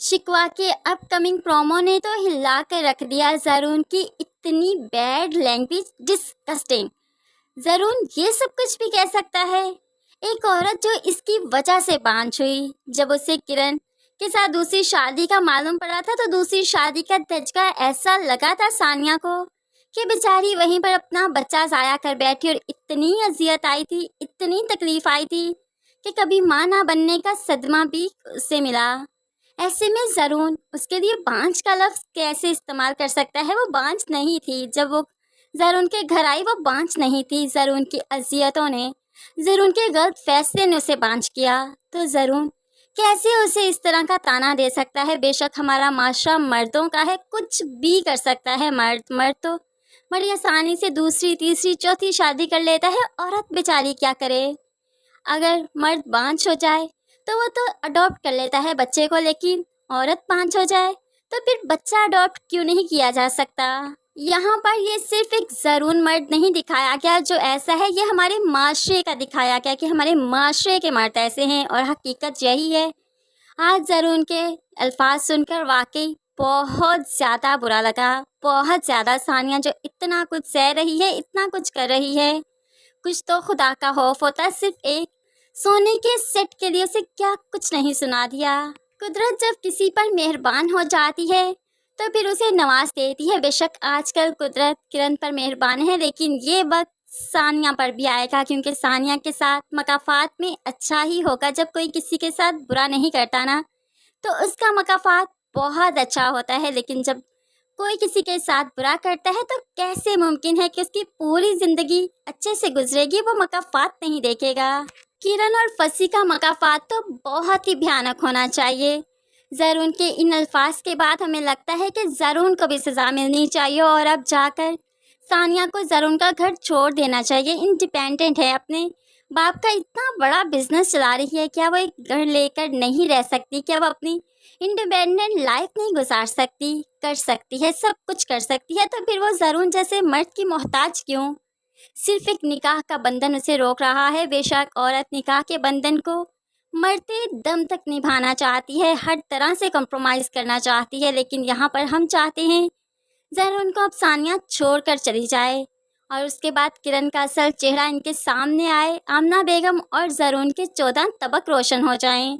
शिकवा के upcoming promo ने तो हिला कर रख दिया। ज़रून की इतनी बैड लैंग्वेज, डिस्गस्टिंग। ज़रून ये सब कुछ भी कह सकता है। एक औरत जो इसकी वजह से बांझ हुई। जब उसे किरण के साथ दूसरी शादी का मालूम पड़ा था तो दूसरी शादी का धचका ऐसा लगा था सानिया को कि बेचारी वहीं पर अपना बच्चा ज़ाया कर बैठी, और इतनी अजियत आई थी, इतनी तकलीफ आई थी कि कभी माँ ना बनने का सदमा भी उसे मिला। ऐसे में ज़रून उसके लिए बांझ का लफ्ज़ कैसे इस्तेमाल कर सकता है? वो बांझ नहीं थी। जब वो ज़रून के घर आई वो बांझ नहीं थी। ज़रून की अजियतों ने, ज़रून के गलत फैसले ने उसे बांझ किया। तो ज़रून कैसे उसे इस तरह का ताना दे सकता है? बेशक हमारा माशरा मर्दों का है, कुछ भी कर सकता है मर्द तो बड़ी आसानी से दूसरी तीसरी चौथी शादी कर लेता है। औरत बेचारी क्या करे? अगर मर्द बांझ हो जाए तो वो तो अडॉप्ट कर लेता है बच्चे को, लेकिन औरत बांझ हो जाए तो फिर बच्चा अडॉप्ट क्यों नहीं किया जा सकता? यहाँ पर ये सिर्फ एक ज़रून मर्द नहीं दिखाया गया जो ऐसा है, ये हमारे माशरे का दिखाया गया कि हमारे माशरे के मर्द ऐसे हैं, और हकीकत यही है। आज ज़रून के अल्फाज सुनकर वाकई बहुत ज़्यादा बुरा लगा, बहुत ज़्यादा। सानिया जो इतना कुछ सह रही है, इतना कुछ कर रही है, कुछ तो खुदा का खौफ होता। सिर्फ एक सोने के सेट के लिए उसे क्या कुछ नहीं सुना दिया। कुदरत जब किसी पर मेहरबान हो जाती है तो फिर उसे नवाज देती है। बेशक आजकल कुदरत किरण पर मेहरबान है, लेकिन ये वक्त सानिया पर भी आएगा, क्योंकि सानिया के साथ मकाफात में अच्छा ही होगा। जब कोई किसी के साथ बुरा नहीं करता ना, तो उसका मकाफात बहुत अच्छा होता है। लेकिन जब कोई किसी के साथ बुरा करता है तो कैसे मुमकिन है कि उसकी पूरी ज़िंदगी अच्छे से गुजरेगी? वो मकाफात नहीं देखेगा। किरण और फसी का मकाफात तो बहुत ही भयानक होना चाहिए। ज़रून के इन अल्फाज के बाद हमें लगता है कि ज़रून को भी सज़ा मिलनी चाहिए, और अब जाकर सानिया को ज़रून का घर छोड़ देना चाहिए। इंडिपेंडेंट है, अपने बाप का इतना बड़ा बिजनेस चला रही है, क्या वो एक घर लेकर नहीं रह सकती? क्या वो अपनी इंडिपेंडेंट लाइफ नहीं गुजार सकती? कर सकती है, सब कुछ कर सकती है। तो फिर वो ज़रून जैसे मर्द की मोहताज क्यों? सिर्फ एक निकाह का बंधन उसे रोक रहा है। बेशक औरत निकाह के बंधन को मरते दम तक निभाना चाहती है, हर तरह से कॉम्प्रोमाइज़ करना चाहती है, लेकिन यहाँ पर हम चाहते हैं ज़रून को अब सानिया छोड़ कर चली जाए, और उसके बाद किरण का असल चेहरा इनके सामने आए। आमना बेगम और ज़रून के 14 तबक रोशन हो जाएं।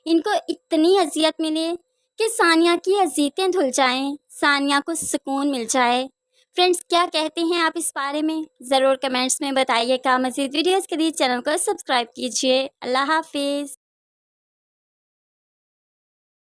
इनको इतनी अजियत मिले कि सानिया की अजीतें धुल जाएं, सानिया को सुकून मिल जाए। फ्रेंड्स, क्या कहते हैं आप इस बारे में? ज़रूर कमेंट्स में बताइएगा। मज़ीद वीडियोज़ के लिए चैनल को सब्सक्राइब कीजिए। अल्लाह हाफिज़।